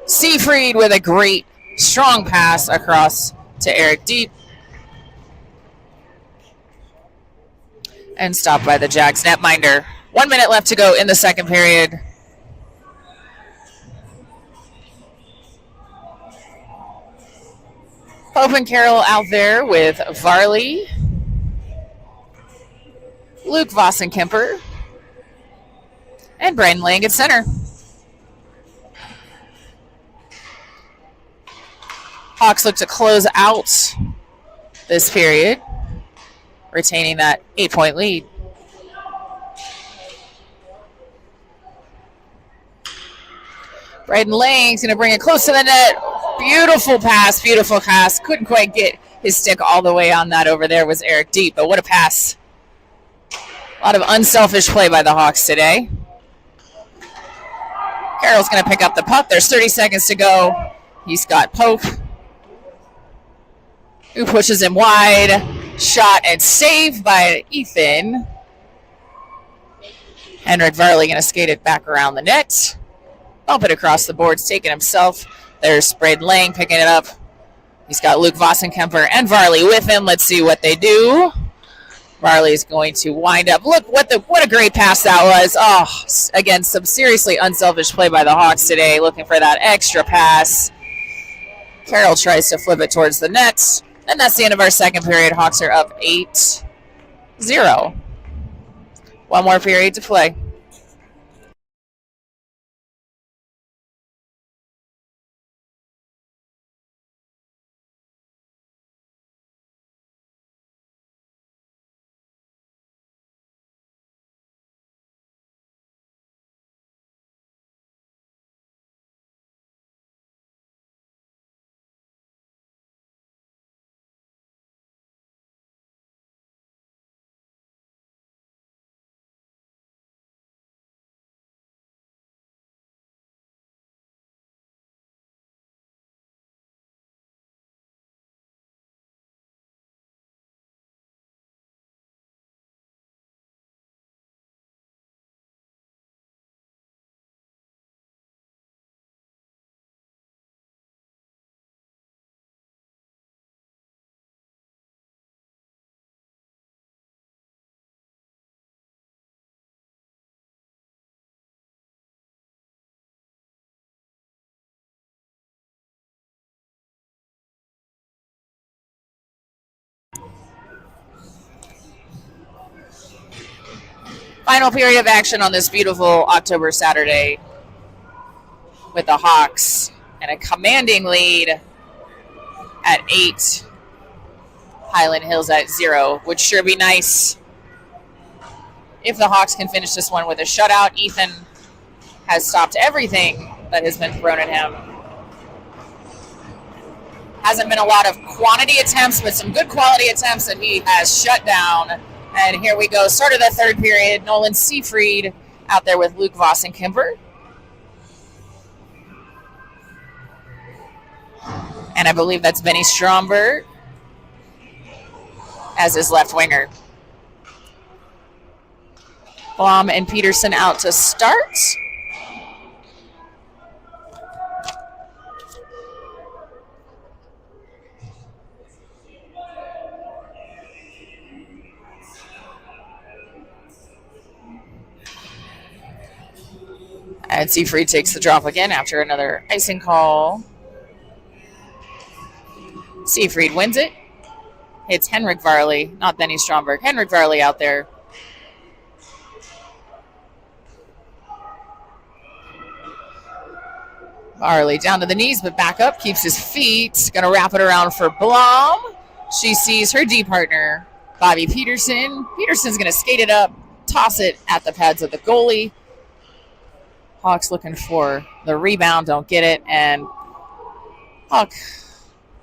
Seafried with a great, strong pass across to Eric Deep. And stopped by the Jags netminder. 1 minute left to go in the second period. Pope and Carroll out there with Varley, Luke Vossenkemper, and Brendan Lang at center. Hawks look to close out this period, retaining that 8-point lead. Brendan Lang's going to bring it close to the net. Beautiful pass, beautiful pass. Couldn't quite get his stick all the way on that. Over there was Eric Deep, but what a pass. A lot of unselfish play by the Hawks today. Carroll's going to pick up the puck. There's 30 seconds to go. He's got Pope, who pushes him wide. Shot and save by Ethan. Henrik Varley going to skate it back around the net. Bump it across the boards, taking himself. There's Braden Lang picking it up. He's got Luke Vossenkemper and Varley with him. Let's see what they do. Varley's going to wind up. Look, what a great pass that was. Oh, again, some seriously unselfish play by the Hawks today, looking for that extra pass. Carroll tries to flip it towards the net. And that's the end of our second period. Hawks are up 8-0. One more period to play. Final period of action on this beautiful October Saturday with the Hawks and a commanding lead at 8. Hyland Hills at 0. Would sure be nice if the Hawks can finish this one with a shutout. Ethan has stopped everything that has been thrown at him. Hasn't been a lot of quantity attempts, but some good quality attempts that he has shut down. And here we go. Start of the third period. Nolan Seafried out there with Luke Vossenkemper. And I believe that's Benny Stromberg as his left winger. Blom and Peterson out to start. And Seafried takes the drop again after another icing call. Seafried wins it. Hits Henrik Varley, not Benny Stromberg. Henrik Varley out there. Varley down to the knees, but back up, keeps his feet. Going to wrap it around for Blom. She sees her D partner, Bobby Peterson. Peterson's going to skate it up, toss it at the pads of the goalie. Hawks looking for the rebound, don't get it, and Hawk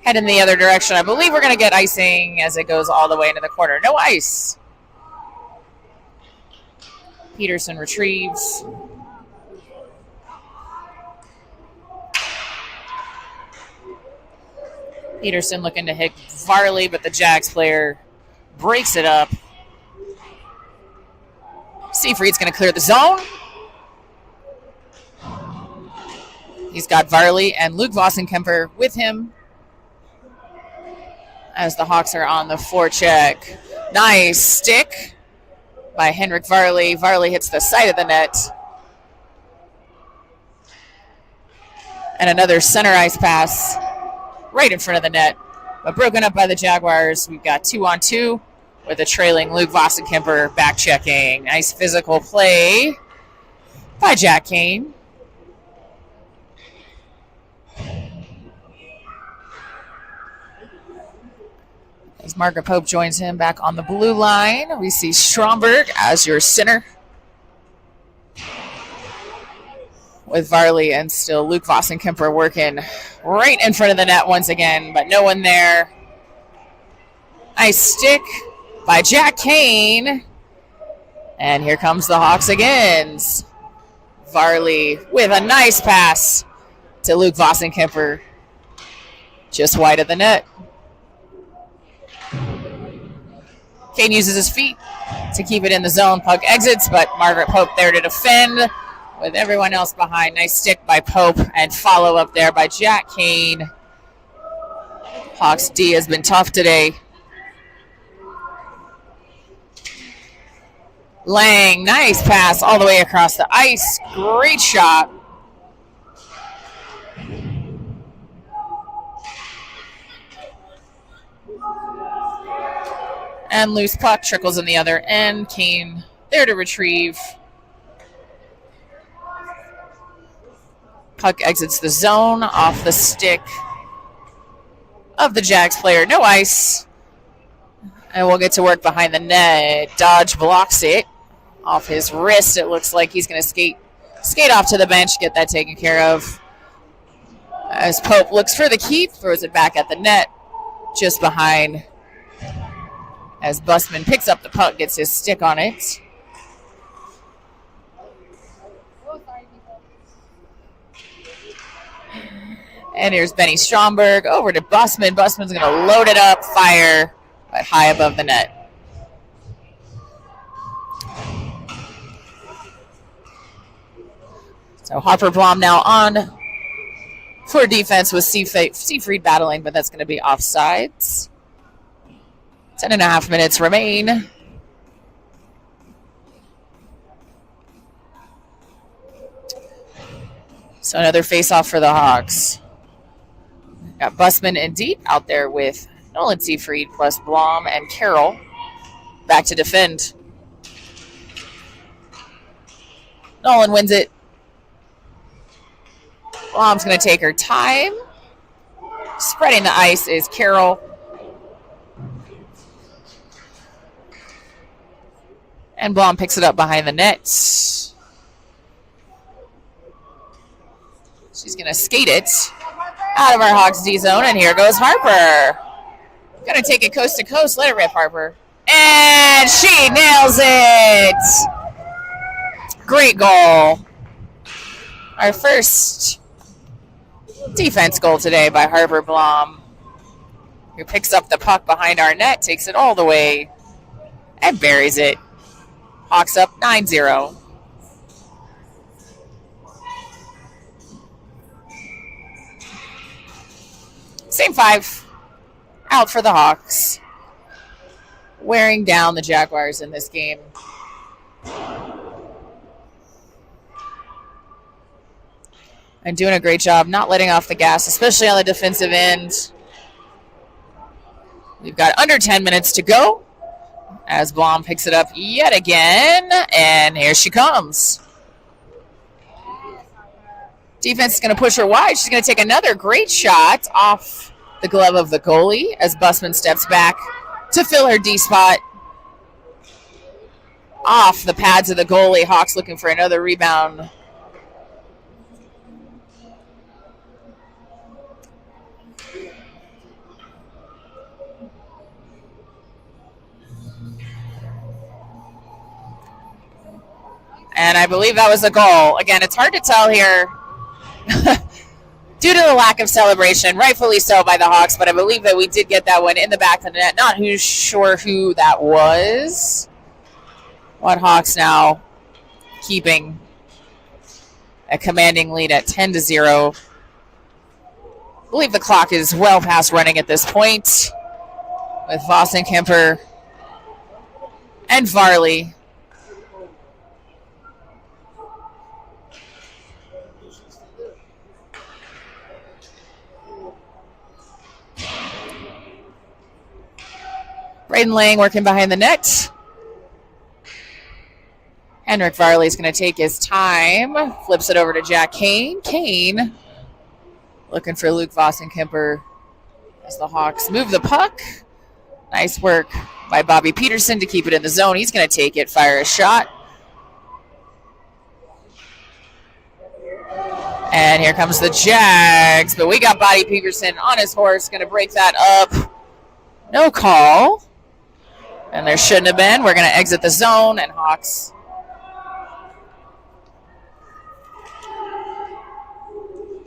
heading the other direction. I believe we're going to get icing as it goes all the way into the corner. No ice. Peterson retrieves. Peterson looking to hit Varley, but the Jags player breaks it up. Seyfried's going to clear the zone. He's got Varley and Luke Vossenkemper with him as the Hawks are on the forecheck. Nice stick by Henrik Varley. Varley hits the side of the net. And another center ice pass right in front of the net, but broken up by the Jaguars. We've got 2-on-2 with a trailing Luke Vossenkemper back checking. Nice physical play by Jack Kane. As Margaret Pope joins him back on the blue line, we see Stromberg as your center, with Varley and still Luke Vossenkemper working right in front of the net once again, but no one there. Nice stick by Jack Kane. And here comes the Hawks again. Varley with a nice pass to Luke Vossenkemper, just wide of the net. Kane uses his feet to keep it in the zone. Puck exits, but Margaret Pope there to defend with everyone else behind. Nice stick by Pope and follow up there by Jack Kane. Hawks D has been tough today. Lang, nice pass all the way across the ice. Great shot. And loose puck trickles in the other end. Kane there to retrieve. Puck exits the zone off the stick of the Jags player. No ice. And we'll get to work behind the net. Dodge blocks it off his wrist. It looks like he's going to skate off to the bench, get that taken care of. As Pope looks for the keep, throws it back at the net, just behind. As Busman picks up the puck, gets his stick on it. And here's Benny Stromberg over to Busman. Busman's going to load it up, fire, but high above the net. So Harper Blom now on for defense with Seyfried battling, but that's going to be offsides. 10.5 minutes remain. So another face-off for the Hawks. Got Busman and Deep out there with Nolan Seyfried plus Blom and Carroll back to defend. Nolan wins it. Blom's going to take her time. Spreading the ice is Carroll. And Blom picks it up behind the net. She's going to skate it out of our Hawks D zone, and here goes Harper. Going to take it coast to coast. Let it rip, Harper. And she nails it. Great goal. Our first defense goal today by Harper Blom, who picks up the puck behind our net, takes it all the way, and buries it. Hawks up 9-0. Same five out for the Hawks, wearing down the Jaguars in this game. And doing a great job not letting off the gas, especially on the defensive end. We've got under 10 minutes to go as Blom picks it up yet again, and here she comes. Defense is going to push her wide. She's going to take another great shot off the glove of the goalie as Busman steps back to fill her D spot. Off the pads of the goalie. Hawks looking for another rebound. And I believe that was a goal. Again, it's hard to tell here due to the lack of celebration, rightfully so by the Hawks, but I believe that we did get that one in the back of the net. Not sure who that was. What Hawks now keeping a commanding lead at 10-0. I believe the clock is well past running at this point with Voss and Kemper and Varley. Braden Lang working behind the net. Henrik Varley's going to take his time. Flips it over to Jack Kane. Kane looking for Luke Voss and Kemper as the Hawks move the puck. Nice work by Bobby Peterson to keep it in the zone. He's going to take it, fire a shot. And here comes the Jags. But we got Bobby Peterson on his horse. Going to break that up. No call. And there shouldn't have been. We're going to exit the zone, and Hawks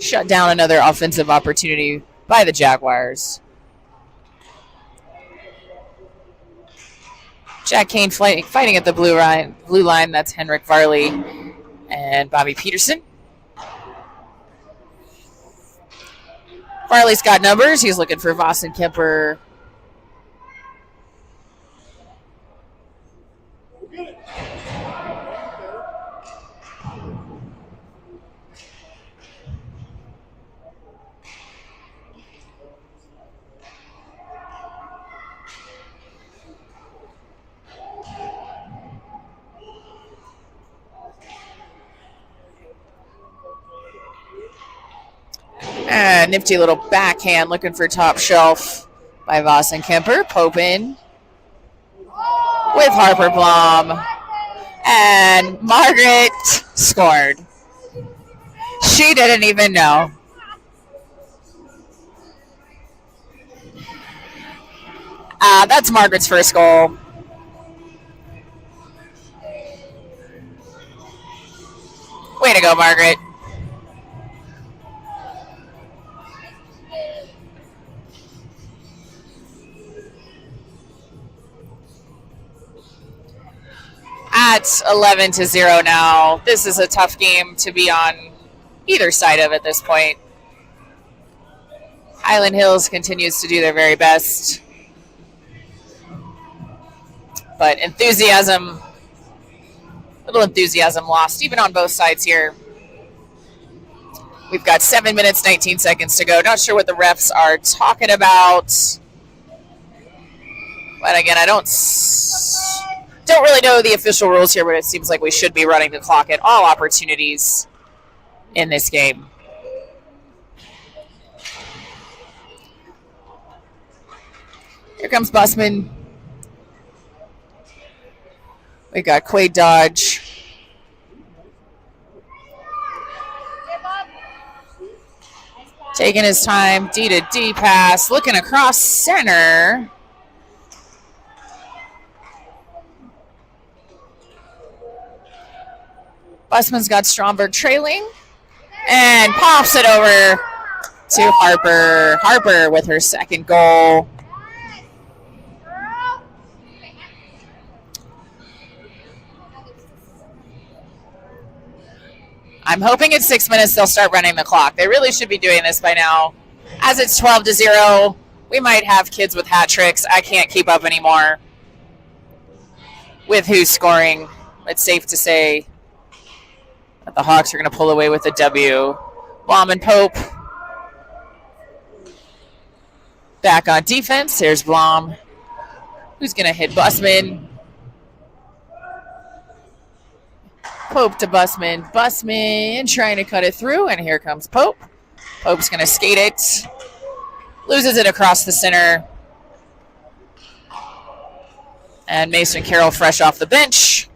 shut down another offensive opportunity by the Jaguars. Jack Kane fighting at the blue line. That's Henrik Varley and Bobby Peterson. Varley's got numbers. He's looking for Voss and Kemper. And nifty little backhand looking for top shelf by Voss and Kemper. Pope in with Harper Blom. And Margaret scored. She didn't even know. That's Margaret's first goal. Way to go, Margaret. At 11-0 now. This is a tough game to be on either side of at this point. Highland Hills continues to do their very best. But little enthusiasm lost, even on both sides here. We've got 7 minutes, 19 seconds to go. Not sure what the refs are talking about. But again, I don't really know the official rules here, but it seems like we should be running the clock at all opportunities in this game. Here comes Busman. We got Quaid Dodge. Taking his time, D to D pass, looking across center. Busman's got Stromberg trailing and pops it over to Harper. Harper with her second goal. I'm hoping in 6 minutes they'll start running the clock. They really should be doing this by now. As it's 12-0, we might have kids with hat tricks. I can't keep up anymore with who's scoring. It's safe to say that the Hawks are going to pull away with a W. Blom and Pope back on defense. There's Blom, who's going to hit Busman. Pope to Busman. Busman trying to cut it through, and here comes Pope. Pope's going to skate it. Loses it across the center. And Mason Carroll fresh off the bench.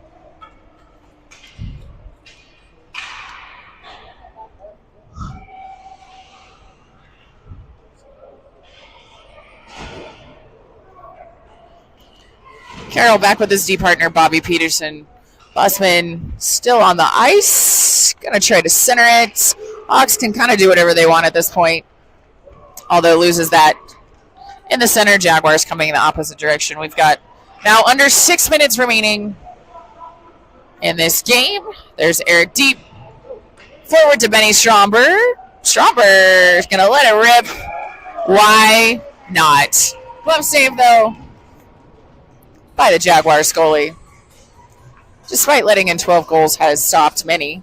Carroll back with his D partner, Bobby Peterson. Busman still on the ice. Going to try to center it. Hawks can kind of do whatever they want at this point, although loses that in the center. Jaguars coming in the opposite direction. We've got now under 6 minutes remaining in this game. There's Eric deep. Forward to Benny Stromberg. Stromberg's going to let it rip. Why not? Glove save, though, by the Jaguars goalie. Despite letting in 12 goals, has stopped many.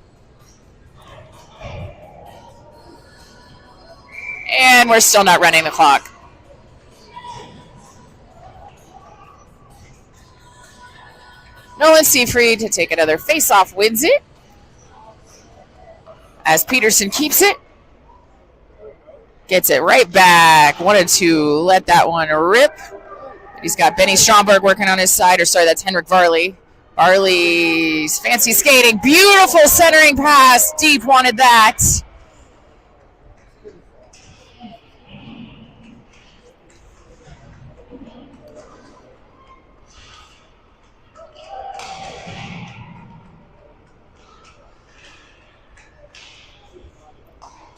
And we're still not running the clock. Nolan Seafried to take another face-off wins it. As Peterson keeps it. Gets it right back. Wanted to let that one rip. He's got Benny Stromberg working on his side. Or sorry, that's Henrik Varley. Varley's fancy skating. Beautiful centering pass. Deep wanted that.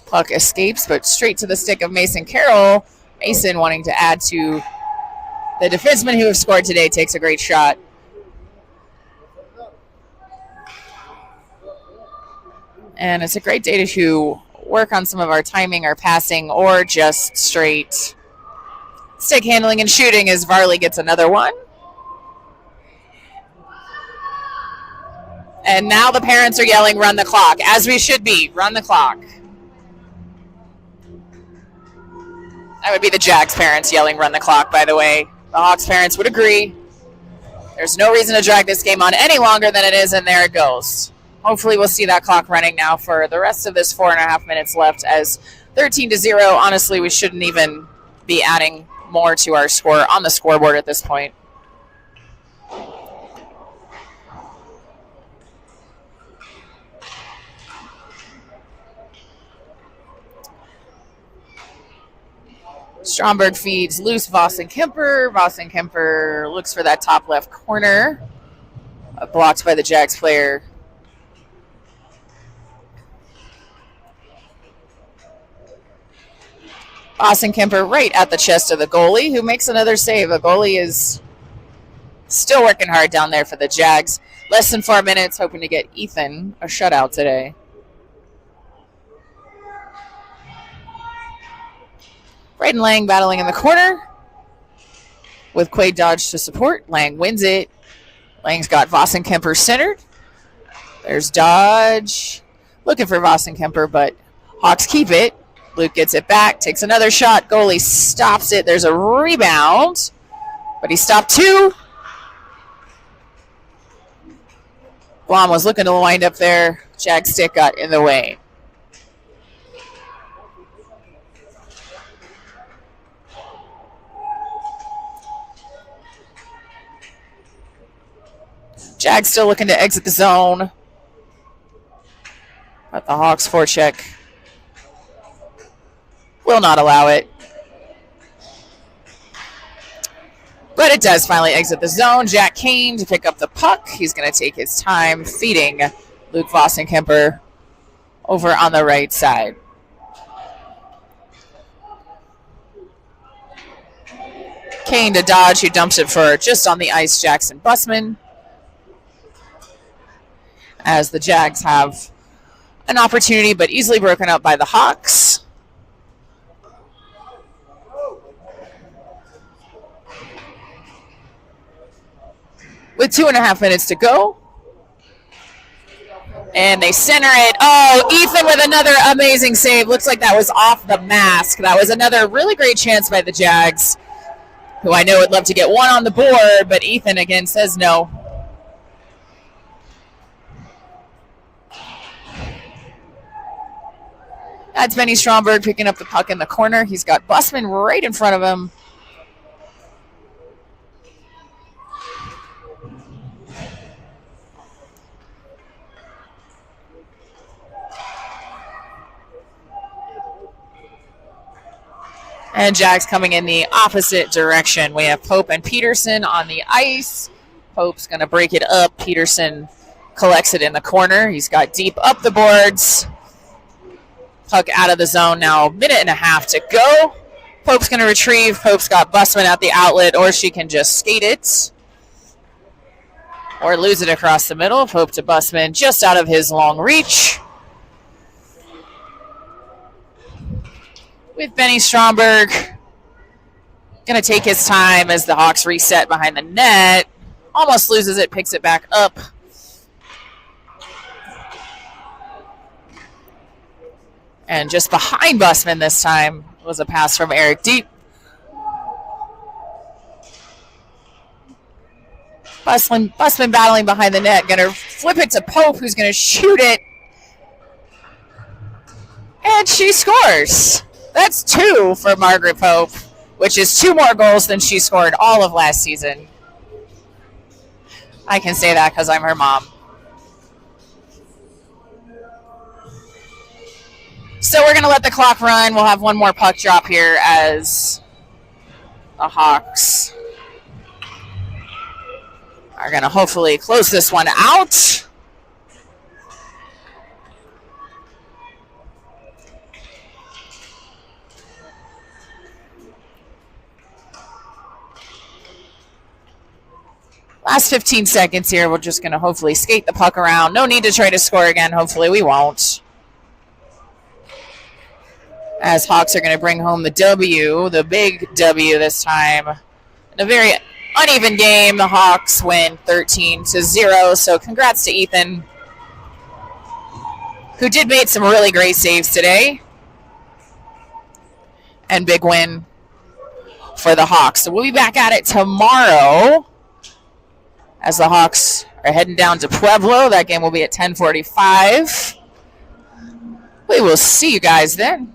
Puck escapes, but straight to the stick of Mason Carroll. Mason, wanting to add to the defensemen who have scored today, takes a great shot. And it's a great day to work on some of our timing, our passing, or just straight stick handling and shooting as Varley gets another one. And now the parents are yelling, run the clock, as we should be. Run the clock. That would be the Jags parents yelling, run the clock, by the way. The Hawks parents would agree. There's no reason to drag this game on any longer than it is, and there it goes. Hopefully we'll see that clock running now for the rest of this 4.5 minutes left as 13-0. Honestly, we shouldn't even be adding more to our score on the scoreboard at this point. Stromberg feeds loose Vossen Kemper. Vossen Kemper looks for that top left corner. Blocked by the Jags player. Vossen Kemper right at the chest of the goalie, who makes another save. The goalie is still working hard down there for the Jags. Less than 4 minutes, hoping to get Ethan a shutout today. Braden Lang battling in the corner with Quaid Dodge to support. Lang wins it. Lang's got Vossen Kemper centered. There's Dodge looking for Vossen Kemper, but Hawks keep it. Luke gets it back, takes another shot. Goalie stops it. There's a rebound, but he stopped two. Blom was looking to wind up there. Jag stick got in the way. Jag still looking to exit the zone. But the Hawks forecheck will not allow it. But it does finally exit the zone. Jack Kane to pick up the puck. He's going to take his time feeding Luke Vossen Kemper over on the right side. Kane to Dodge, who dumps it for just on the ice Jackson Bussman. As the Jags have an opportunity, but easily broken up by the Hawks. With 2.5 minutes to go. And they center it. Oh, Ethan with another amazing save. Looks like that was off the mask. That was another really great chance by the Jags, who I know would love to get one on the board, but Ethan again says no. That's Benny Stromberg picking up the puck in the corner. He's got Bussman right in front of him. And Jags coming in the opposite direction. We have Pope and Peterson on the ice. Pope's going to break it up. Peterson collects it in the corner. He's got deep up the boards. Puck out of the zone now. Minute and a half to go. Pope's going to retrieve. Pope's got Busman at the outlet, or she can just skate it. Or lose it across the middle. Pope to Busman, just out of his long reach. With Benny Stromberg. Going to take his time as the Hawks reset behind the net. Almost loses it, picks it back up. And just behind Busman this time was a pass from Eric Deep. Busman battling behind the net. Going to flip it to Pope, who's going to shoot it. And she scores. That's 2 for Margaret Pope, which is 2 more goals than she scored all of last season. I can say that because I'm her mom. So we're going to let the clock run. We'll have one more puck drop here as the Hawks are going to hopefully close this one out. Last 15 seconds here. We're just going to hopefully skate the puck around. No need to try to score again. Hopefully we won't. As Hawks are going to bring home the W, the big W this time. In a very uneven game, the Hawks win 13-0. So congrats to Ethan, who did make some really great saves today. And big win for the Hawks. So we'll be back at it tomorrow as the Hawks are heading down to Pueblo. That game will be at 10:45. We will see you guys then.